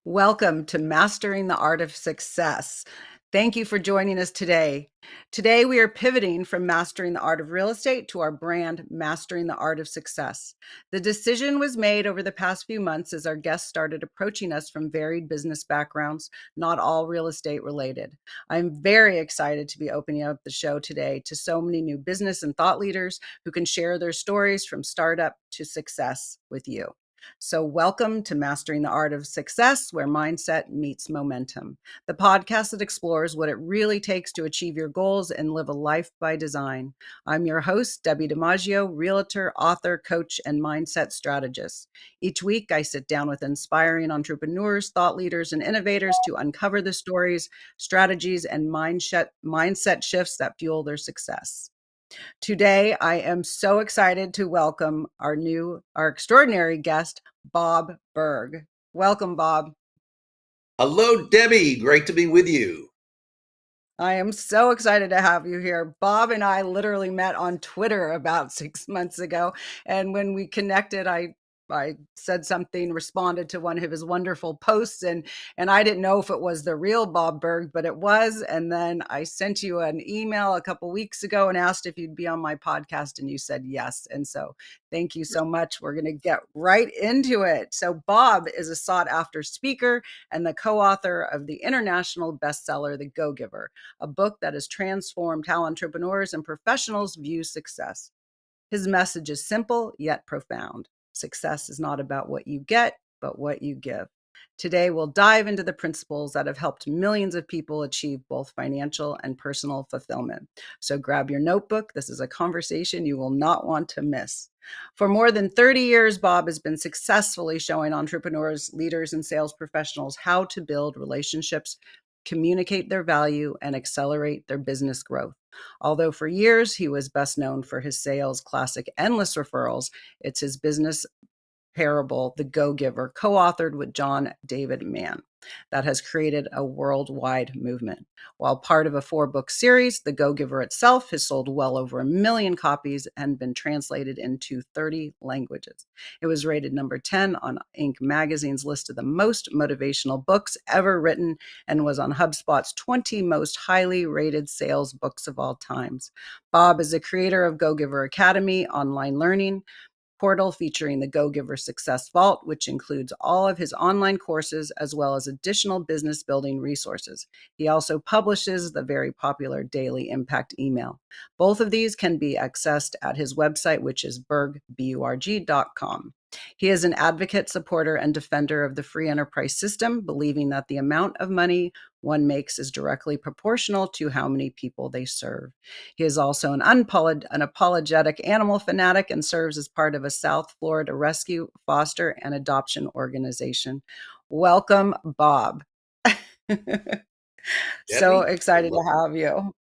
Welcome to Mastering the Art of Success. Thank you for joining us today. Today, we are pivoting from mastering the art of real estate to our brand, Mastering the Art of Success. The decision was made over the past few months as our guests started approaching us from varied business backgrounds, not all real estate related. I'm very excited to be opening up the show today to so many new business and thought leaders who can share their stories from startup to success with you. So, welcome to Mastering the Art of Success, where mindset meets momentum, the podcast that explores what it really takes to achieve your goals and live a life by design. I'm your host, Debbi DiMaggio, realtor, author, coach, and mindset strategist. Each week, I sit down with inspiring entrepreneurs, thought leaders, and innovators to uncover the stories, strategies, and mindset shifts that fuel their success. Today, I am so excited to welcome our extraordinary guest, Bob Burg. Welcome, Bob. Hello, Debbie. Great to be with you. I am so excited to have you here. Bob and I literally met on Twitter about 6 months ago. And when we connected, I said something, responded to one of his wonderful posts, and I didn't know if it was the real Bob Burg, but it was. And then I sent you an email a couple weeks ago and asked if you'd be on my podcast, and you said yes. And so thank you so much. We're going to get right into it. So Bob is a sought after speaker and the co-author of the international bestseller, The Go-Giver, a book that has transformed how entrepreneurs and professionals view success. His message is simple yet profound. Success is not about what you get, but what you give. Today, we'll dive into the principles that have helped millions of people achieve both financial and personal fulfillment. So grab your notebook. This is a conversation you will not want to miss. For more than 30 years, Bob has been successfully showing entrepreneurs, leaders, and sales professionals how to build relationships, communicate their value, and accelerate their business growth. Although for years he was best known for his sales classic Endless Referrals, it's his business parable, The Go-Giver, co-authored with John David Mann, that has created a worldwide movement. While part of a 4-book series, The Go-Giver itself has sold well over 1 million copies and been translated into 30 languages. It was rated number 10 on Inc. magazine's list of the most motivational books ever written and was on HubSpot's 20 most highly rated sales books of all times. Bob is the creator of Go-Giver Academy online learning portal featuring the Go-Giver Success Vault, which includes all of his online courses as well as additional business building resources. He also publishes the very popular Daily Impact email. Both of these can be accessed at his website, which is burg.com. He is an advocate, supporter, and defender of the free enterprise system, believing that the amount of money one makes is directly proportional to how many people they serve. He is also an unapologetic animal fanatic and serves as part of a South Florida rescue, foster, and adoption organization. Welcome, Bob. So Debbie, excited to have you.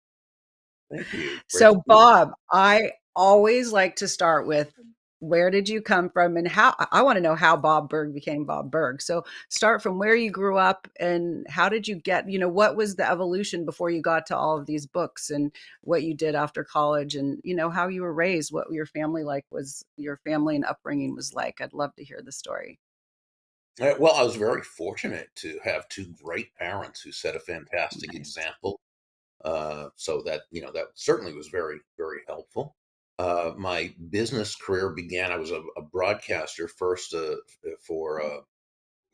thank you. Great to So, be with Bob, I always like to start with where did you come from and how I want to know how Bob Burg became Bob Burg. So, start from where you grew up and how did you get, what was the evolution before you got to all of these books and what you did after college and, how you were raised, what your family and upbringing was like. I'd love to hear the story. you. Well, I was very fortunate to have two great parents who set a fantastic Nice. example. So that certainly was very, very helpful. My business career began, I was a broadcaster first for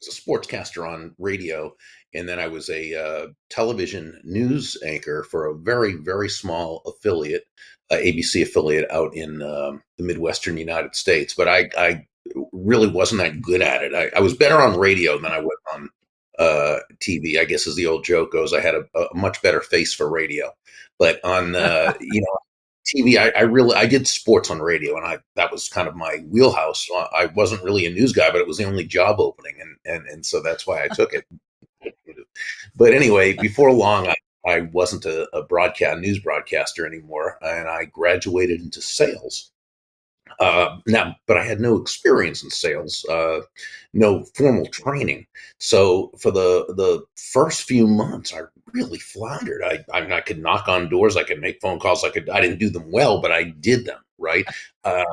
was a sportscaster on radio, and then I was a television news anchor for a very, very small affiliate, ABC affiliate out in the Midwestern United States. But I really wasn't that good at it. I was better on radio than I was on TV. I guess as the old joke goes, I had a much better face for radio. But on TV, I did sports on radio, and that was kind of my wheelhouse. I wasn't really a news guy, but it was the only job opening, and so that's why I took it. But anyway, before long, I wasn't a news broadcaster anymore, and I graduated into sales. But I had no experience in sales, no formal training. So for the first few months, I really floundered. I could knock on doors, I could make phone calls, I didn't do them well, but I did them right. Uh,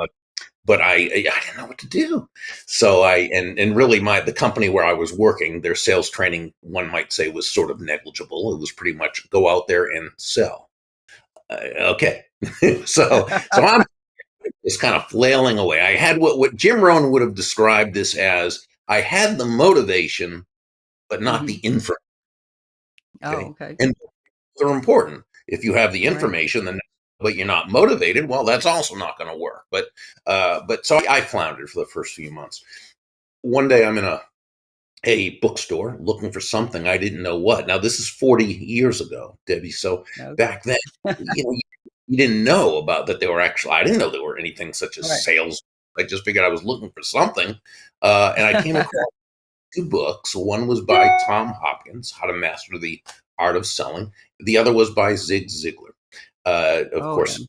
but I didn't know what to do. So and really the company where I was working, their sales training, one might say, was sort of negligible. It was pretty much go out there and sell. Okay. So I'm just kind of flailing away. I had what Jim Rohn would have described this as: I had the motivation, but not the Mhm. information. Oh, Okay. okay. And they're important. If you have the Right. information, then but you're not motivated, well, that's also not going to work. But so I floundered for the first few months. One day I'm in a bookstore looking for something I didn't know what. Now this is 40 years ago, Debbie. So No. back then, you didn't know about that. They were actually, I didn't know there were anything such as Right. sales. I just figured I was looking for something. And I came across two books. One was by Tom Hopkins, How to Master the Art of Selling. The other was by Zig Ziglar. Of Oh, yeah. course,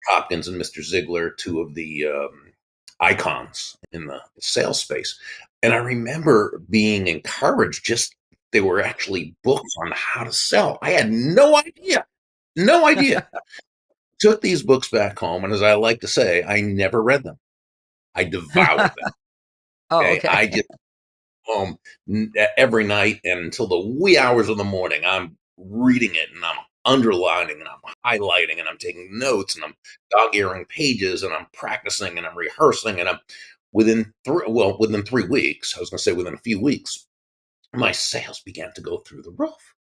Hopkins and Mr. Ziglar, two of the icons in the sales space. And I remember being encouraged, just they were actually books on how to sell. I had no idea, no idea. Took these books back home, and as I like to say, I never read them. I devoured them. Oh, Okay, okay. I just home every night and until the wee hours of the morning. I'm reading it and I'm underlining and I'm highlighting and I'm taking notes and I'm dog earing pages and I'm practicing and I'm rehearsing and I'm within 3 weeks. I was going to say within a few weeks, my sales began to go through the roof.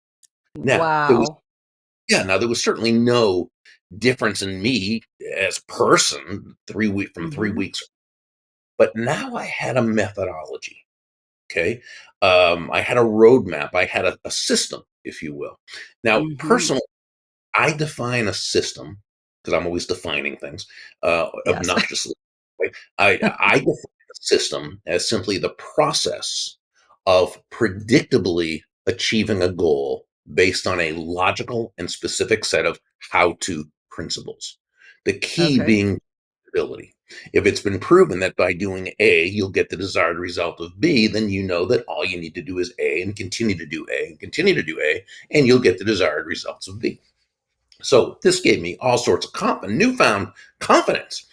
Now there was Wow. now there was certainly no difference in me as a person 3 week from three Mhm. weeks, but now I had a methodology. Okay. I had a roadmap. I had a system, if you will. Now, Mhm. personally, I define a system because I'm always defining things Yes. obnoxiously. Right? I define a system as simply the process of predictably achieving a goal based on a logical and specific set of how to principles. The key Okay. being ability. If it's been proven that by doing A, you'll get the desired result of B, then you know that all you need to do is A and continue to do A and continue to do A, and you'll get the desired results of B. So this gave me all sorts of newfound confidence.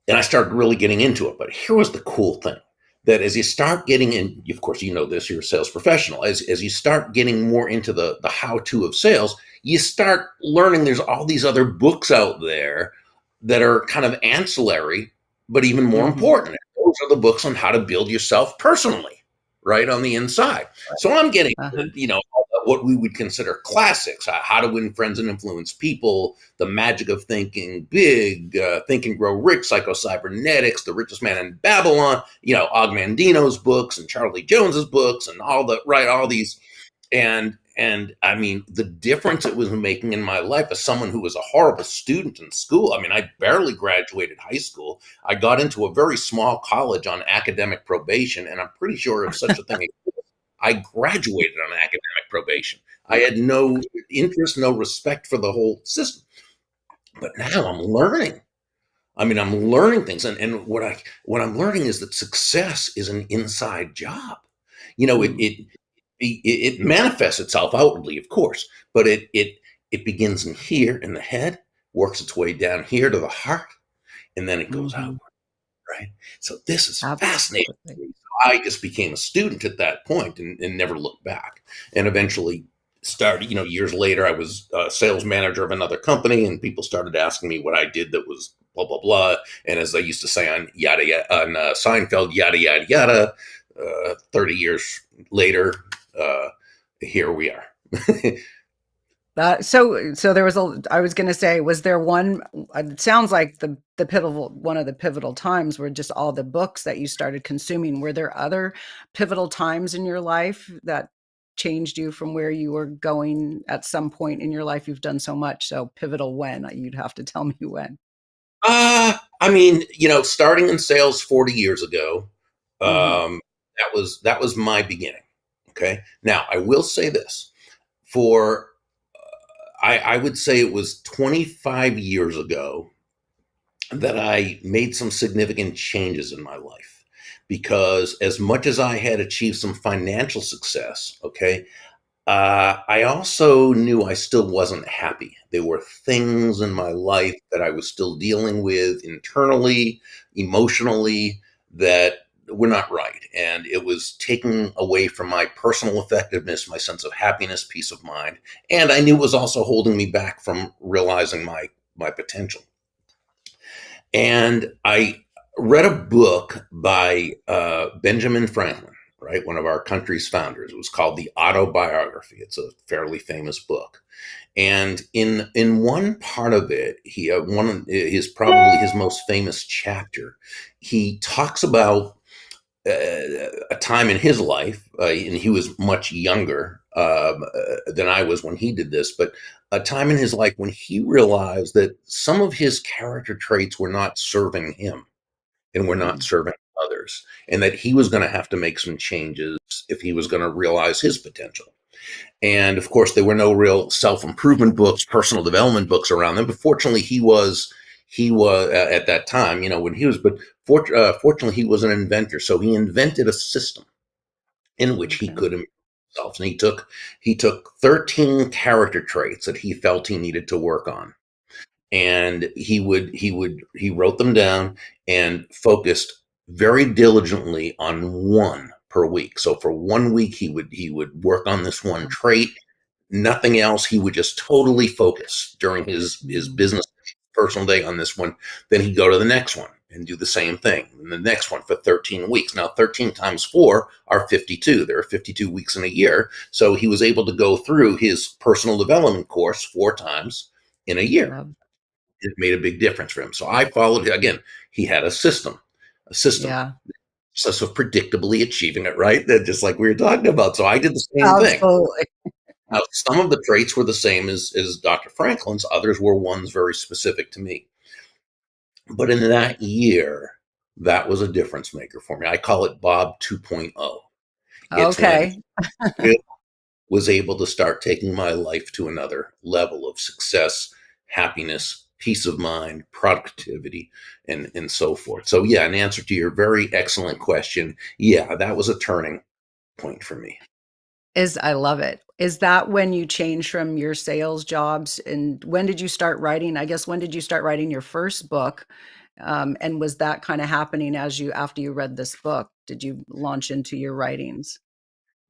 And I started really getting into it. But here was the cool thing that as you start getting in, of course, you know this, you're a sales professional. As you start getting more into the how to of sales, you start learning there's all these other books out there that are kind of ancillary, but even more Mhm. important. Those are the books on how to build yourself personally, right on the inside. So I'm getting, Uh-huh. what we would consider classics: How to Win Friends and Influence People, The Magic of Thinking Big, Think and Grow Rich, Psycho-Cybernetics, The Richest Man in Babylon, Og Mandino's books and Charlie Jones's books and all these. And I mean, the difference it was making in my life as someone who was a horrible student in school. I mean, I barely graduated high school. I got into a very small college on academic probation, and I'm pretty sure if such a thing exists, I graduated on academic probation. I had no interest, no respect for the whole system. But now I'm learning. I mean, I'm learning things, and what I'm learning is that success is an inside job. You know, it Mm. it it manifests itself outwardly, of course, but it begins in here in the head, works its way down here to the heart, and then it goes out. Mhm. Right. So this is fascinating. Absolutely. I just became a student at that point and never looked back. And eventually started, years later, I was a sales manager of another company and people started asking me what I did that was blah, blah, blah. And as I used to say on Seinfeld, yada, yada, yada, 30 years later, uh, here we are. So there was I was gonna say, was there one, it sounds like one of the pivotal times were just all the books that you started consuming. Were there other pivotal times in your life that changed you from where you were going at some point in your life? You've done so much, so pivotal when? You'd have to tell me when. I mean, starting in sales 40 years ago, Mhm. that was my beginning. Okay. Now I will say this: for I would say it was 25 years ago that I made some significant changes in my life, because as much as I had achieved some financial success, okay, I also knew I still wasn't happy. There were things in my life that I was still dealing with internally, emotionally, that were not right. And it was taking away from my personal effectiveness, my sense of happiness, peace of mind. And I knew it was also holding me back from realizing my potential. And I read a book by Benjamin Franklin, right, one of our country's founders. It was called The Autobiography. It's a fairly famous book, and in one part of it, he one of his probably his most famous chapter, he talks about a time in his life, and he was much younger than I was when he did this, but a time in his life when he realized that some of his character traits were not serving him and were not Mm, serving others, and that he was going to have to make some changes if he was going to realize his potential. And of course, there were no real self improvement books, personal development books around them. But fortunately, he was at that time, when he was. But fortunately, he was an inventor, so he invented a system in which he okay. could improve himself. And he took 13 character traits that he felt he needed to work on, and he wrote them down and focused very diligently on one per week. So for 1 week, he would work on this one Wow. trait, nothing else. He would just totally focus during his Mm, business personal day on this one. Then he'd go to the next one and do the same thing, and the next one for 13 weeks. Now 13 times 4 are 52. There are 52 weeks in a year, so he was able to go through his personal development course 4 times in a year. love. It made a big difference for him. So I followed again. He had a system Yeah, so predictably achieving it, right, that just like we were talking about. So I did the same thing. absolutely. Now, some of the traits were the same as Dr. Franklin's, others were ones very specific to me. But in that year, that was a difference maker for me. I call it Bob 2.0. It's when Okay. he was able to start taking my life to another level of success, happiness, peace of mind, productivity, and so forth. So, yeah, in answer to your very excellent question, yeah, that was a turning point for me. I love it. Is that when you changed from your sales jobs, and when did you start writing? I guess, when did you start writing your first book? And was that kind of happening after you read this book? Did you launch into your writings?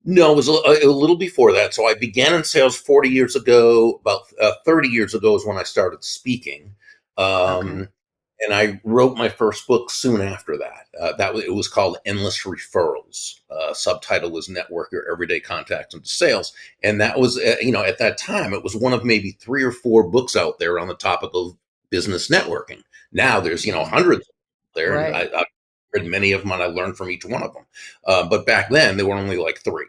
No, it was a little before that. So I began in sales 40 years ago. About 30 years ago is when I started speaking. Okay. Um, and I wrote my first book soon after that. It was called Endless Referrals. Subtitle was Network Your Everyday Contacts into Sales, and that was at that time it was one of maybe 3 or 4 books out there on the topic of business networking. Now there's Mhm. hundreds there, and Right. I've read many of them, and I learned from each one of them. But back then there were only like three.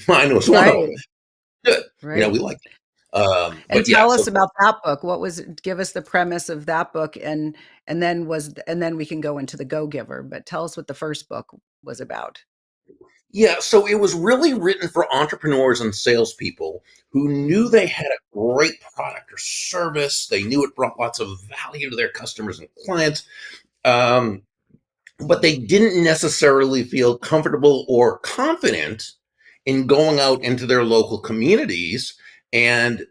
Mine was one of them. Right. Good, Right. we like. And But yeah, tell so us about that book. What was it? Give us the premise of that book, and then we can go into the Go Giver, but tell us what the first book was about. yeah, so it was really written for entrepreneurs and salespeople who knew Mhm. they had a great product or service. They knew it brought lots of value to their customers and clients, um, but they didn't necessarily feel comfortable or confident in going out into their local communities and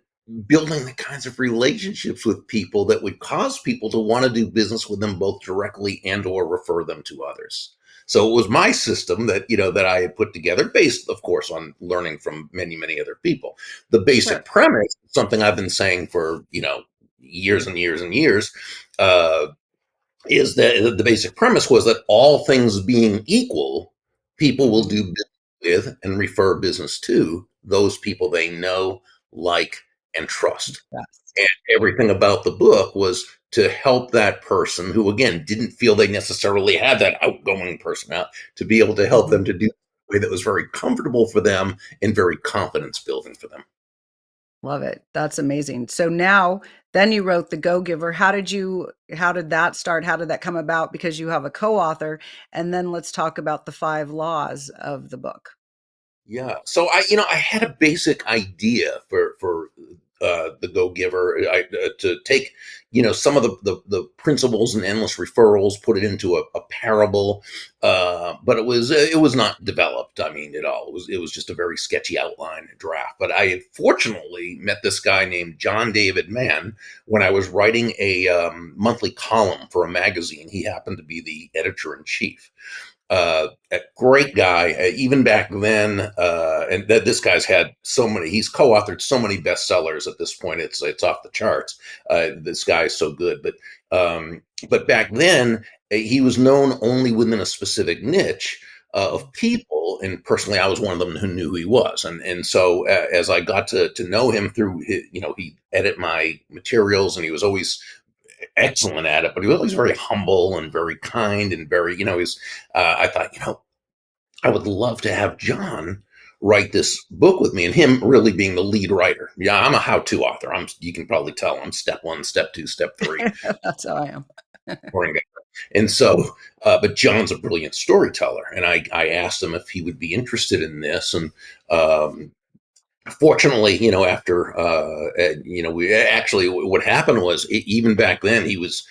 building the kinds of relationships with people that would cause people to want to do business with them both directly and or refer them to others. So it was my system that I had put together, based of course on learning from many other people. The basic Sure. premise, something I've been saying for years and years and years, uh, is that the basic premise was that all things being equal, people will Mhm. do business with and refer business to those people they know, like, and trust. Yes. And everything about the book was to help that person who, again, didn't feel they necessarily had that outgoing personality, to be able to help Mhm. them to do it in a way that was very comfortable for them and very confidence building for them. Love it. That's amazing. So now, then you wrote The Go Giver. How did that start? How did that come about? Because you have a co-author, and then let's talk about the 5 laws of the book. Yeah. So I had a basic idea for the Go Giver. To take some of the principles and endless referrals, put it into a parable, but it was not developed. I mean, at all. It was just a very sketchy outline draft. But I had fortunately met this guy named John David Mann when I was writing a monthly column for a magazine. He happened to be the editor in chief. A great guy, even back then, and this guy's had so many. He's co-authored so many bestsellers at this point. It's off the charts. This guy is so good, but back then he was known only within a specific niche of people, and personally, I was one of them who knew who he was, and so as I got to know him through, he edit my materials, and he was always excellent at it, but he was always very humble and very kind and very, he's, I thought, I would love to have John write this book with me, and him really being the lead writer. Yeah, I'm a how-to author. You can probably tell I'm step one, step two, step three. That's how I am. And so, but John's a brilliant storyteller. And I asked him if he would be interested in this. And fortunately, after we actually, what happened was, even back then he was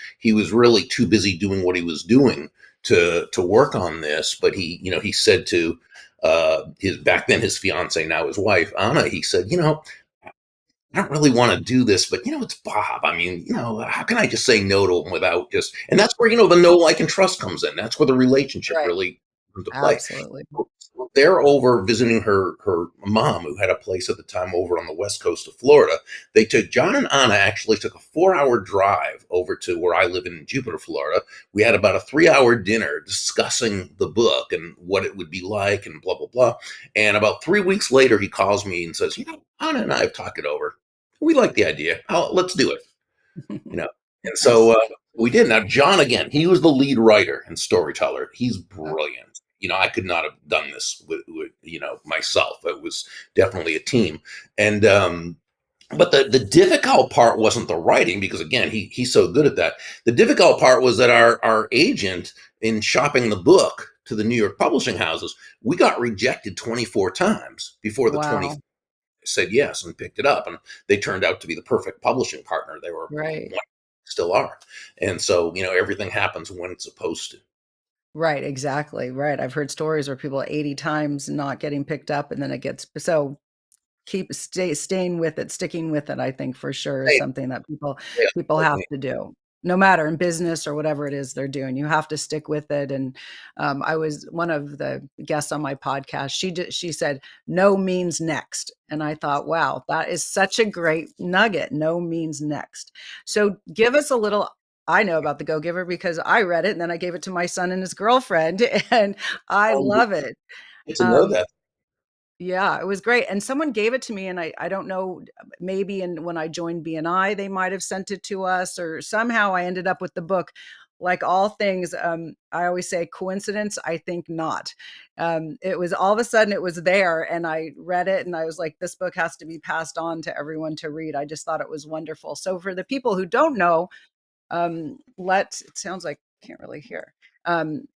really too busy doing what he was doing to work on this. But he said to his back then his fiance, now his wife Anna, he said, I don't really want to do this, but it's Bob. I mean, how can I just say no to him without just? And that's where the know, like, and trust comes in. That's where the relationship Right. really comes into play. Absolutely. They're over visiting her mom, who had a place at the time over on the west coast of Florida. John and Anna actually took a 4-hour drive over to where I live in Jupiter, Florida. We had about a 3-hour dinner discussing the book and what it would be like and blah, blah, blah. And about 3 weeks later, he calls me and says, Anna and I have talked it over. We like the idea. Let's do it. You know. And so Nice. we did. Now, John, again, he was the lead writer and storyteller. He's Uh, brilliant. I could not have done this with myself. It was definitely a team. And but the difficult part wasn't the writing, because again, he's so good at that. The difficult part was that our agent, in shopping the book to the New York publishing houses, we got rejected 24 times before the 20 Wow. said yes and picked it up, and they turned out to be the perfect publishing partner. They were Right. still are. And so everything happens when it's supposed to. Right, exactly, right. I've heard stories where people 80 times not getting picked up, and then it gets so staying with it, sticking with it, I think for sure is Hey, something that yeah, people have definitely. to do. No matter in business or whatever it is they're doing, you have to stick with it. And I was one of the guests on my podcast. She said, "No means next," and I thought, wow, that is such a great nugget. No means next. So give us a little. I know about the Go Giver because I read it and then I gave it to my son and his girlfriend, and I love it. Good to know Um, that. yeah, it was great, and someone gave it to me, and I don't know, maybe when I joined BNI, they might have sent it to us, or somehow I ended up with the book. Like all things, I always say coincidence, I think not. It was all of a sudden it was there, and I read it, and I was like, "This book has to be passed on to everyone to read." I just thought it was wonderful. So for the people who don't know, it sounds like can't really hear.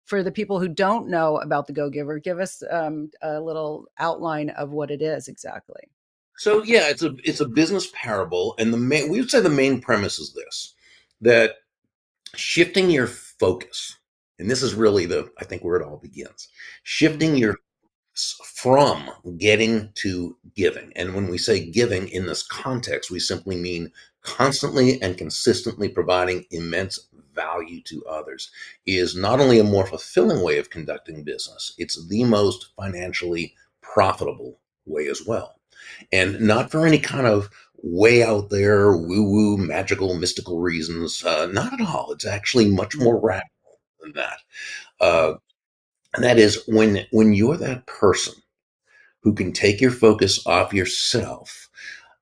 For the people who don't know about the Go Giver, give us a little outline of what it is exactly. So yeah, it's a business parable, and we would say the main premise is this: that shifting your focus, and this is really I think where it all begins. Shifting Mhm. your from getting to giving. And when we say giving in this context, we simply mean constantly and consistently providing immense value to others is not only a more fulfilling way of conducting business, it's the most financially profitable way as well. And not for any kind of way out there, woo woo, magical, mystical reasons. Not at all. It's actually much Mm, more radical than that. Uh, right. and that is when you're that person who can take your focus off yourself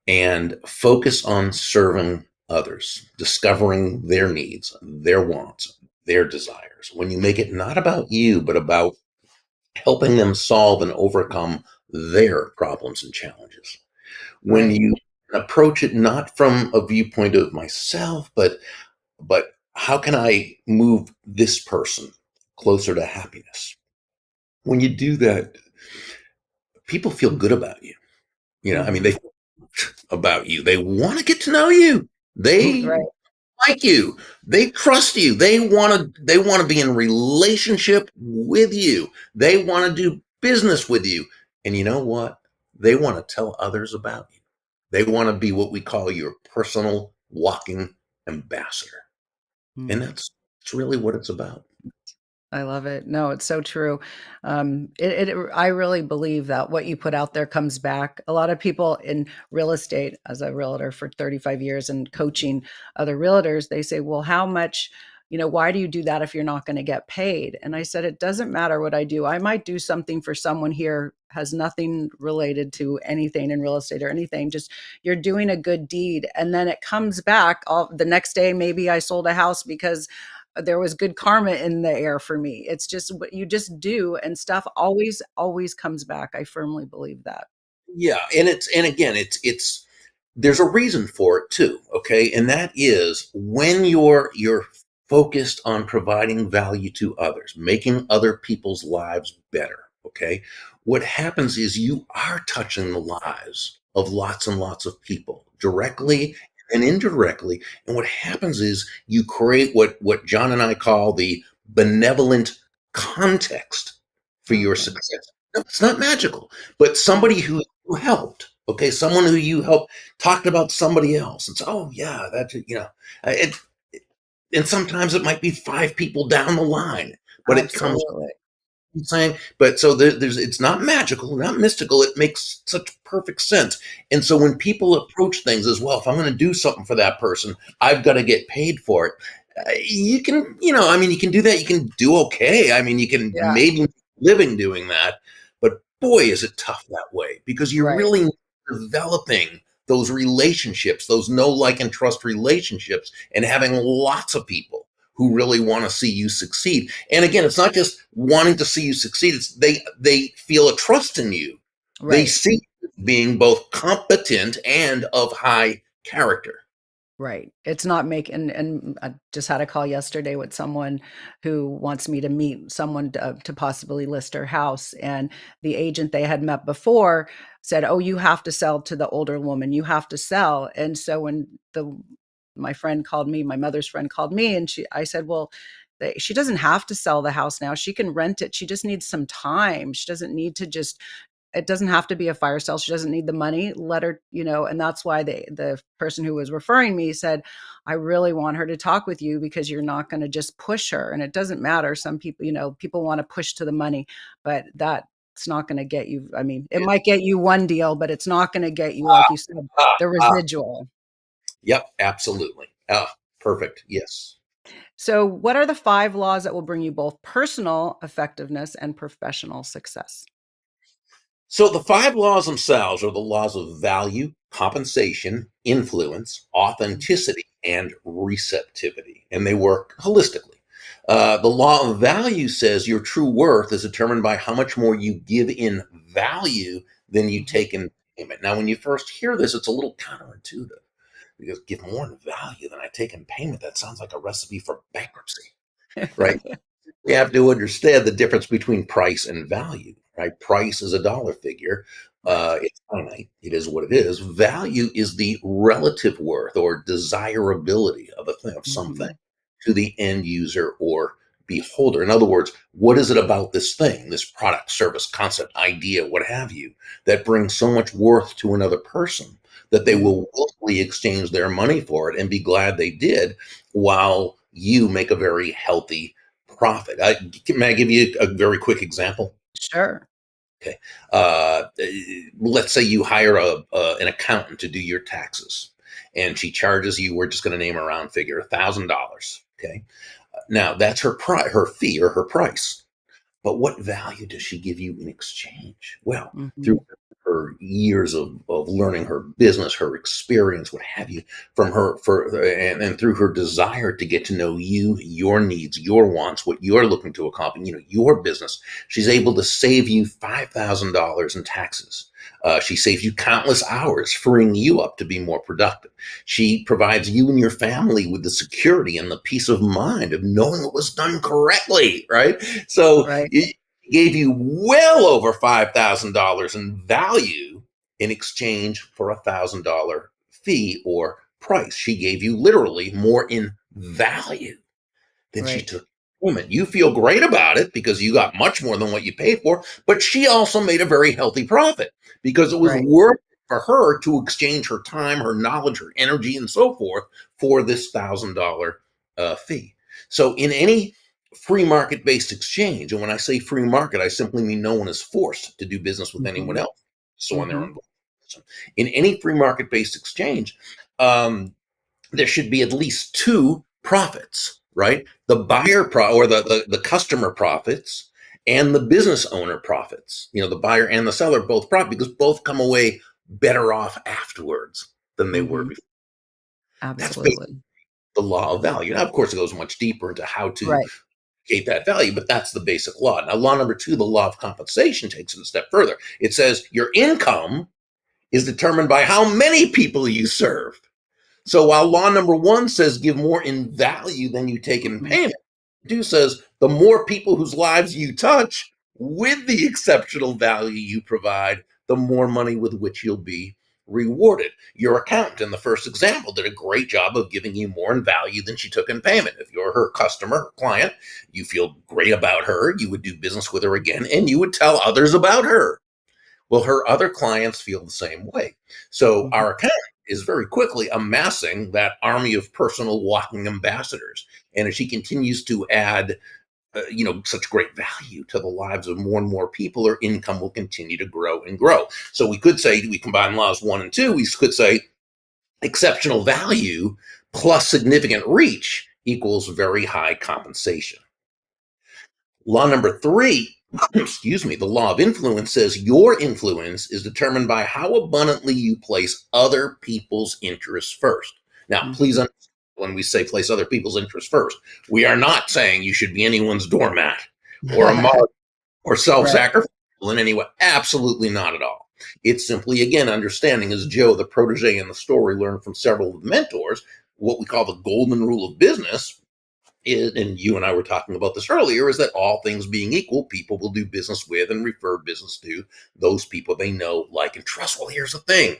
and focus on serving others, discovering their needs, their wants, their desires. When you make it not about you, but about helping them solve and overcome their problems and challenges. When Right. you approach it not from a viewpoint of myself, but how can I move this person closer to happiness? When you do that, people feel good about you. I mean, Hmm. they about you. They want to get to know you. They Right. like you. They trust you. They want to be in relationship with you. They want to do business with you. And you know what? They want to tell others about you. They want to be what we call your personal walking ambassador. And Mm. that's really what it's about. I love it. No, it's so true. I really believe that what you put out there comes back. A lot of people in real estate, as a realtor for 35 years and coaching other realtors, they say, well, how much, why do you do that if you're not going to get paid? And I said, it doesn't matter what I do. I might do something for someone here has nothing related to anything in real estate or anything. Just you're doing a good deed. And then it comes back all the next day. Maybe I sold a house because there was good karma in the air for me. It's just what you just do, and stuff always comes back. I firmly believe that. Yeah, and again, it's there's a reason for it too, okay? And that is when you're focused on providing value to others, making other people's lives better, okay? What happens is you are touching the lives of lots and lots of people directly and indirectly. And what happens is you create what John and I call the benevolent context for your Okay. success. No, it's not magical, but somebody who helped. Okay, someone who you helped talked about somebody else. It's, oh yeah, that's it. And sometimes it might be five people down the line, but it comes Absolutely. saying, but so there's it's not magical, not mystical. It makes such perfect sense. And so when people approach things as well, if I'm going to do something for that person, I've got to get paid for it. You can, I mean, you can do that. You can do okay. I mean, you can Yeah. maybe make a living doing that, but boy, is it tough that way because you're Right. really developing those relationships, those know, like, and trust relationships, and having lots of people who really want to see you succeed. And again, it's not just wanting to see you succeed. It's they feel a trust in you. They Right. see you being both competent and of high character. Right. It's not making, and I just had a call yesterday with someone who wants me to meet someone to possibly list her house. And the agent they had met before said, oh, you have to sell to the older woman. You have to sell. And so when my friend called me, my mother's friend called me, and I said, well, she doesn't have to sell the house now. She can rent it. She just needs some time. She doesn't need to just it doesn't have to be a fire sale. She doesn't need the money. Let her, and that's why the person who was referring me said, I really want her to talk with you because you're not going to just push her. And it doesn't matter. Some people, people want to push to the money, but that's not going to get you. I mean, it Yeah. might get you one deal, but it's not going to get you, like you said, Ah, the ah, residual. yep, absolutely. Perfect. Yes. So, what are the 5 laws that will bring you both personal effectiveness and professional success? So the five laws themselves are the laws of value, compensation, influence, authenticity, and receptivity, and they work holistically. The law of value says your true worth is determined by how much more you give in value than you Mhm. take in payment. Now, when you first hear this, it's a little counterintuitive because give more in value than I take in payment. That sounds like a recipe for bankruptcy, right? We have to understand the difference between price and value, right? Price is a dollar figure. Right. It's finite. It is what it is. Value is the relative worth or desirability of a thing, of something Mhm. to the end user or beholder. In other words, what is it about this thing, this product, service, concept, idea, what have you, that brings so much worth to another person that they Mm. will willingly exchange their money for it and be glad they did while you make a very healthy profit. May I give you a very quick example? Sure. Okay. Uh, let's say you hire an accountant to do your taxes, and she charges you. We're just going to name a round figure, $1,000. Okay. Now that's her fee or her price. But what value does she give you in exchange? Well, through Mhm. her years of learning her business, her experience, what have you, from her and through her desire to get to know you, your needs, your wants, what you're looking to accomplish, your business, she's able to save you $5,000 in taxes. She saves you countless hours, freeing you up to be more productive. She provides you and your family with the security and the peace of mind of knowing it was done correctly, right? So Right. it gave you well over $5,000 in value in exchange for $1,000 fee or price. She gave you literally more in value than she Right. took in payment. You feel great about it because you got much more than what you paid for, but she also made a very healthy profit because it was Right. worth it for her to exchange her time, her knowledge, her energy, and so forth for this $1,000 fee. So in any free market based exchange, and when I say free market, I simply mean no one is forced to do business with anyone Mhm. else. So on their Mhm. own. In any free market based exchange, um, there should be at least two profits, right? The buyer or the customer profits and the business owner profits. The buyer and the seller both profit because both come away better off afterwards than they were Mhm. before. That's basically Absolutely. the law of value. Now, of course, it goes much deeper into how to Right. create that value, but that's the basic law. Now, law number two, the law of compensation, takes it a step further. It says your income is determined by how many people you serve. So while law number one says give more in value than you take in Mhm. payment, two says the more people whose lives you touch with the exceptional value you provide, the more money with which you'll be rewarded. Your accountant in the first example did a great job of giving you more in value than she took in payment. If you're her customer, her client, you feel great about her, you would do business with her again, and you would tell others about her. Well, her other clients feel the same way. So Mhm. our account is very quickly amassing that army of personal walking ambassadors. And as she continues to add, such great value to the lives of more and more people, her income will continue to grow and grow. So we could say, we combine laws one and two, we could say exceptional value plus significant reach equals very high compensation. Law number three, excuse me, the law of influence says your influence is determined by how abundantly you place other people's interests first. Now, please Mhm. understand, when we say place other people's interests first, we are not saying you should be anyone's doormat or a mark or Right. self-sacrificial in any way. Absolutely not at all. It's simply, again, understanding, as Joe, the protege in the story, learned from several of the mentors, what we call the golden rule of business is, and you and I were talking about this earlier, is that all things being equal, people will do business with and refer business to those people they know, like, and trust. Well, here's the thing: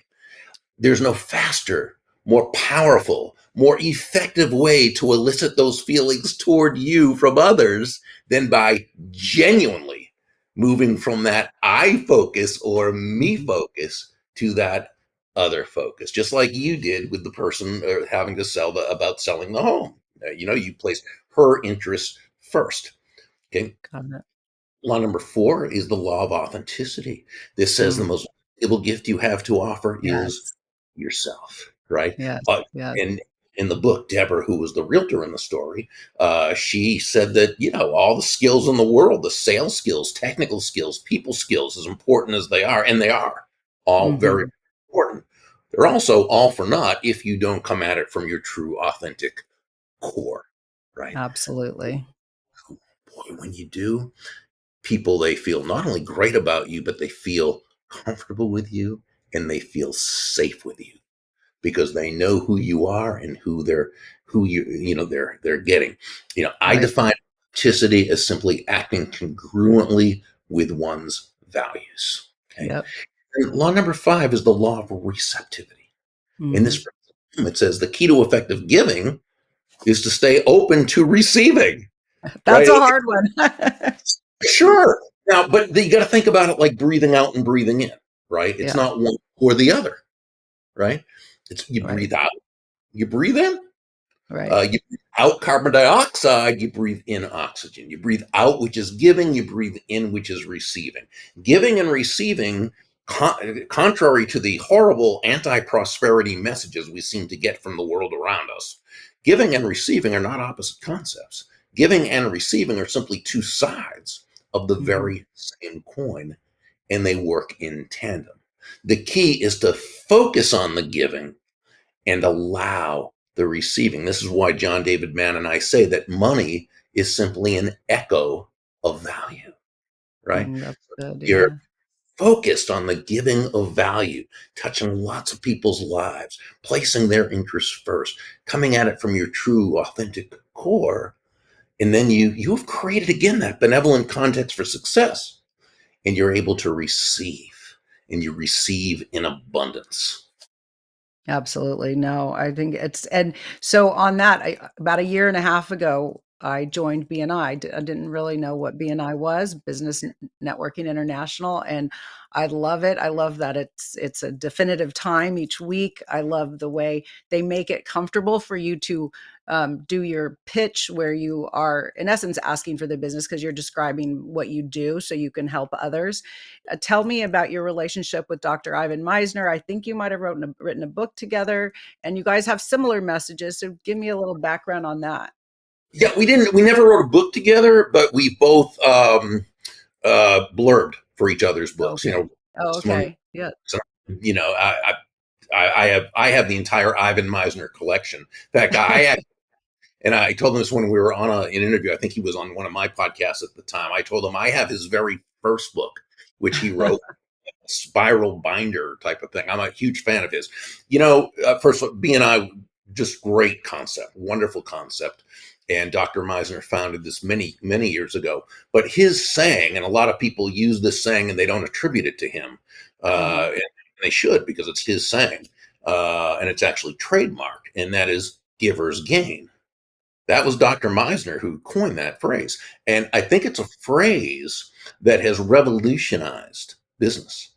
there's no faster, more powerful, more effective way to elicit those feelings toward you from others than by genuinely moving from that I focus or me Mhm. focus to that other focus, just like you did with the person having to sell about selling the home. You placed her interests first. Okay. Got it. Law number four is the law of authenticity. This says the Mm. most valuable gift you have to offer is Yes. yourself, right? Yes. Uh, Yes. and in the book, Deborah, who was the realtor in the story, she said that, all the skills in the world, the sales skills, technical skills, people skills, as important as they are, and they are all very Mhm. important. They're also all for naught if you don't come at it from your true, authentic core, right? Absolutely. Boy, when you do, people, they feel not only great about you, but they feel comfortable with you and they feel safe with you because they know who you are and who they're getting. I Right. define authenticity as simply acting congruently with one's values. Okay. Yep. And law number five is the law of receptivity. In Mhm. this, it says the key to effective giving is to stay open to receiving, That's right? a hard one. Sure. Now, but you got to think about it like breathing out and breathing in, right? It's Yeah. not one or the other, right? It's you Right. breathe out, you breathe in. Right. You breathe out carbon dioxide, you breathe in oxygen. You breathe out, which is giving, you breathe in, which is receiving. Giving and receiving, contrary to the horrible anti prosperity messages we seem to get from the world around us, giving and receiving are not opposite concepts. Giving and receiving are simply two sides of the Mhm. very same coin, and they work in tandem. The key is to focus on the giving and allow the receiving. This is why John David Mann and I say that money is simply an echo of value, right? Mm, that's good. You're Yeah. focused on the giving of value, touching lots of people's lives, placing their interests first, coming at it from your true, authentic core. And then you've created again that benevolent context for success, and you're able to receive. and you receive in abundance. Absolutely. No, I think it's, and so on that, about a year and a half ago, I joined BNI. I didn't really know what BNI was, Networking International, and I love it. I love that it's a definitive time each week. I love the way they make it comfortable for you to do your pitch, where you are in essence asking for the business because you're describing what you do so you can help others. Tell me about your relationship with Dr. Ivan Meisner. I think you might have written a book together, and you guys have similar messages. So give me a little background on that. Yeah, we never wrote a book together, but we both blurbed for each other's books. Okay. Oh, Someone, okay. Yeah. so, you know, I have the entire Ivan Meisner collection. In fact, and I told him this when we were on an interview. I think he was on one of my podcasts at the time. I told him I have his very first book, which he wrote, spiral binder type of thing. I'm a huge fan of his. First of all, BNI, just great concept, wonderful concept. And Dr. Meisner founded this many, many years ago. But his saying, and a lot of people use this saying and they don't attribute it to him. Mhm. And they should, because it's his saying. And it's actually trademarked, and that is giver's gain. That was Dr. Meisner who coined that phrase. And I think it's a phrase that has revolutionized business.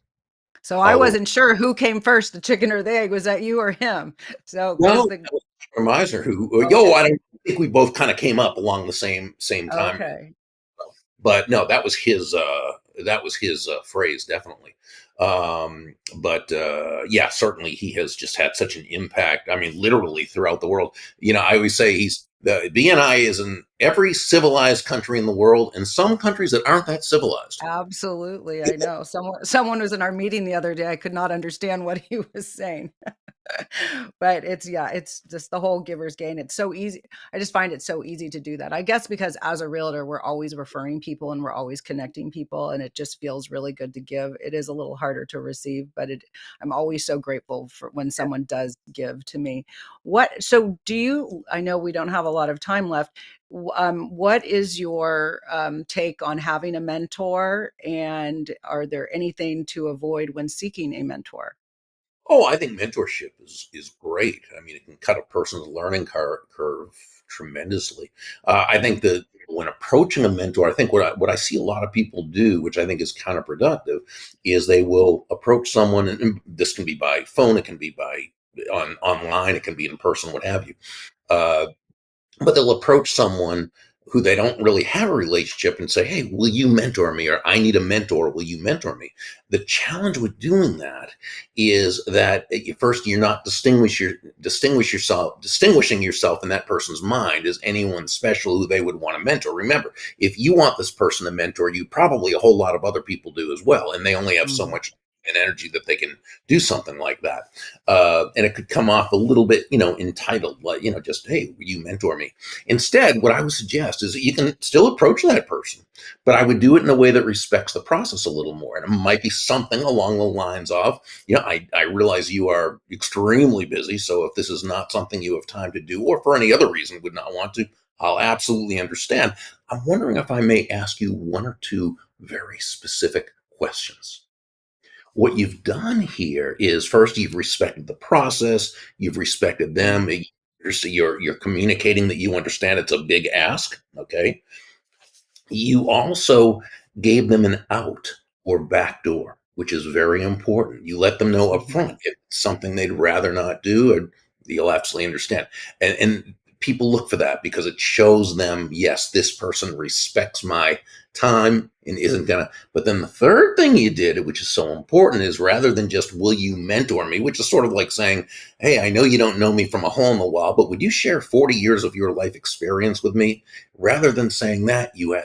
So I Uh, wasn't sure who came first, the chicken or the egg. Was that you or him? So because no, the that was Dr. Meisner who, okay, I don't think we both kind of came up along the same time. okay. But no, that was his phrase, definitely. But yeah, certainly he has just had such an impact. I mean, literally throughout the world. I always say the BNI is in every civilized country in the world, and some countries that aren't that civilized. Absolutely. I know. Someone was in our meeting the other day. I could not understand what he was saying. But it's, yeah, it's just the whole giver's gain. It's so easy. I just find it so easy to do that. I guess because as a realtor, we're always referring people and we're always connecting people, and it just feels really good to give. It is a little harder to receive, but I'm always so grateful for when someone does give to me. So do you, I know we don't have a lot of time left. What is your take on having a mentor, and are there anything to avoid when seeking a mentor? Oh, I think mentorship is great. I mean, it can cut a person's learning curve tremendously. I think that when approaching a mentor, I think what I see a lot of people do, which I think is counterproductive, is they will approach someone, and this can be by phone, it can be by online, it can be in person, what have you. Uh, but they'll approach someone who they don't really have a relationship and say, "Hey, will you mentor me?" Or "I need a mentor. Will you mentor me?" The challenge with doing that is that first, you're not distinguishing yourself in that person's mind as anyone special who they would want to mentor. Remember, if you want this person to mentor you, probably a whole lot of other people do as well, and they only have so Mhm. much energy that they can do something like that. And it could come off a little bit, entitled, like, just, "Hey, will you mentor me?" Instead, what I would suggest is that you can still approach that person, but I would do it in a way that respects the process a little more. And it might be something along the lines of, I realize you are extremely busy. So if this is not something you have time to do, or for any other reason would not want to, I'll absolutely understand. I'm wondering if I may ask you one or two very specific questions. What you've done here is, first, you've respected the process, you've respected them. Mhm. You're communicating that you understand it's a big ask. Okay. You also gave them an out or back door, which is very important. You let them know up Mhm. front if it's something they'd rather not do, and you'll absolutely understand. And people look for that because it shows them, yes, this person respects my time and isn't gonna. But then the third thing you did, which is so important, is rather than just "will you mentor me," which is sort of like saying, "Hey, I know you don't know me from a hole in the wall, but would you share 40 years of your life experience with me?" Rather than saying that, you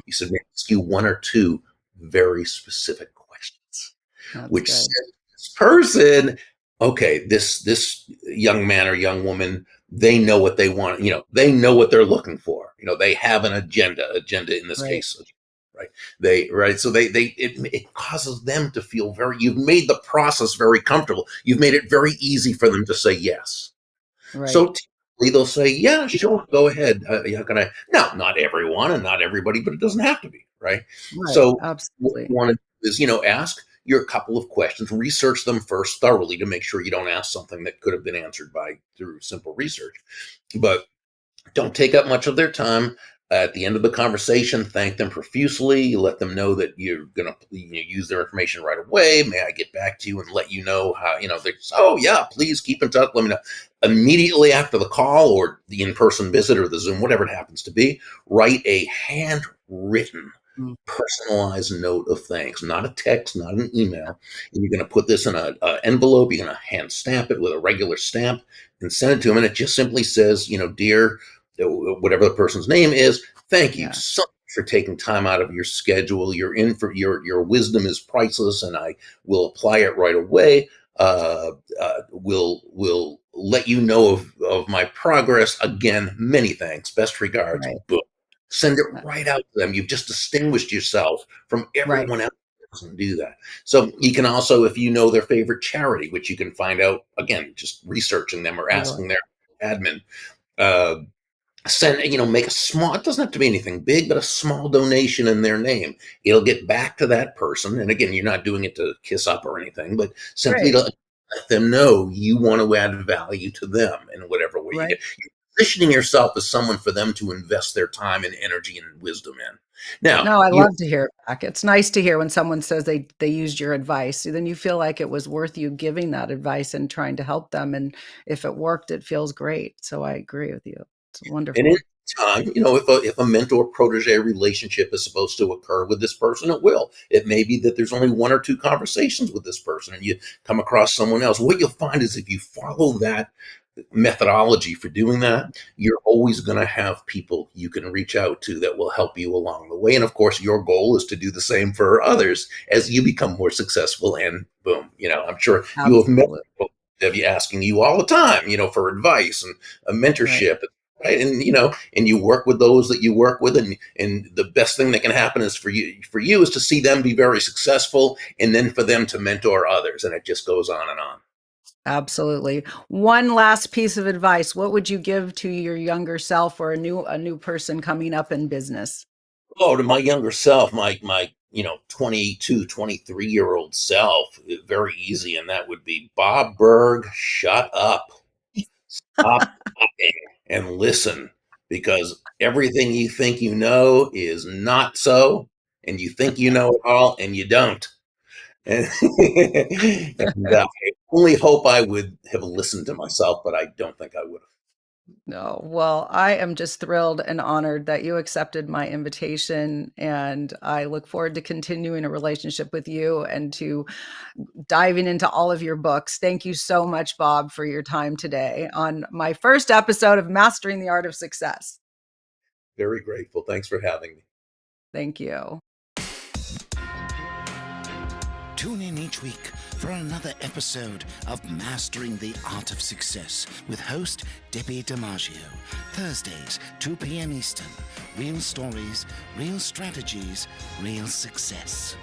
said, "Ask you one or two very specific questions," That's which says good. to this person, okay, this young man or young woman, they know what they want. They know what they're looking for. They have an agenda in this Right. case, right? Right. So it causes them to feel you've made the process very comfortable. You've made it very easy for them to say yes. So Right. typically they'll say, "Yeah, sure, go ahead. Yeah, can I?" Now, not everyone and not everybody, but it doesn't have to be, right? Right. So what Absolutely. you want to do is, ask. your couple of questions, research them first thoroughly to make sure you don't ask something that could have been answered by through simple research. But don't take up much of their time. At the end of the conversation, thank them profusely. Let them know that you're going to use their information right away. May I get back to you and let you know how, oh, yeah, please keep in touch. Let me know. Immediately after the call or the in-person visit or the Zoom, whatever it happens to be, write a handwritten Mm. personalized note of thanks, not a text, not an email. And you're going to put this in an envelope. You're going to hand stamp it with a regular stamp and send it to them. And it just simply says, dear, whatever the person's name is, thank you Yeah. so much for taking time out of your schedule. Your wisdom is priceless, and I will apply it right away. Will let you know of my progress. Again, many thanks. Best regards. Right. Boom. Send it right out to them. You've just distinguished yourself from Right. everyone else who doesn't do that. So you can also, if you know their favorite charity, which you can find out, again, just researching them or Totally. asking their admin, uh, send, make a small, it doesn't have to be anything big, but a small donation in their name. It'll get back to that person. And again, you're not doing it to kiss up or anything, but simply to Great. let them know you want to add value to them in whatever way you Right. get. You're positioning yourself as someone for them to invest their time and energy and wisdom in. Now, No, I love to hear it back. It's nice to hear when someone says they used your advice. Then you feel like it was worth you giving that advice and trying to help them, and if it worked, it feels great. So I agree with you. It's and in wonderful. time, if a mentor protege relationship is supposed to occur with this person, it will. It may be that there's only one or two conversations with this person and you come across someone else. What you'll find is if you follow that methodology for doing that, you're always going to have people you can reach out to that will help you along the way. And of course, your goal is to do the same for others as you become more successful. And boom, I'm sure you have met Absolutely. people that be asking you all the time, for advice and a Right. mentorship. Right. And you work with those that you work with. And the best thing that can happen is for you is to see them be very successful and then for them to mentor others. And it just goes on and on. Absolutely. One last piece of advice. What would you give to your younger self or a new person coming up in business? Oh, to my younger self, my 22, 23-year-old self, very easy, and that would be Bob Burg, shut up. Stop talking and listen, because everything you think you know is not so, and you think you know it all, and you don't. And, I only hope I would have listened to myself, but I don't think I would have. No. Well, I am just thrilled and honored that you accepted my invitation, and I look forward to continuing a relationship with you and to diving into all of your books. Thank you so much, Bob, for your time today on my first episode of Mastering the Art of Success. Very grateful. Thanks for having me. Thank you. Tune in each week for another episode of Mastering the Art of Success with host Debbi DiMaggio. Thursdays, 2 p.m. Eastern. Real stories, real strategies, real success.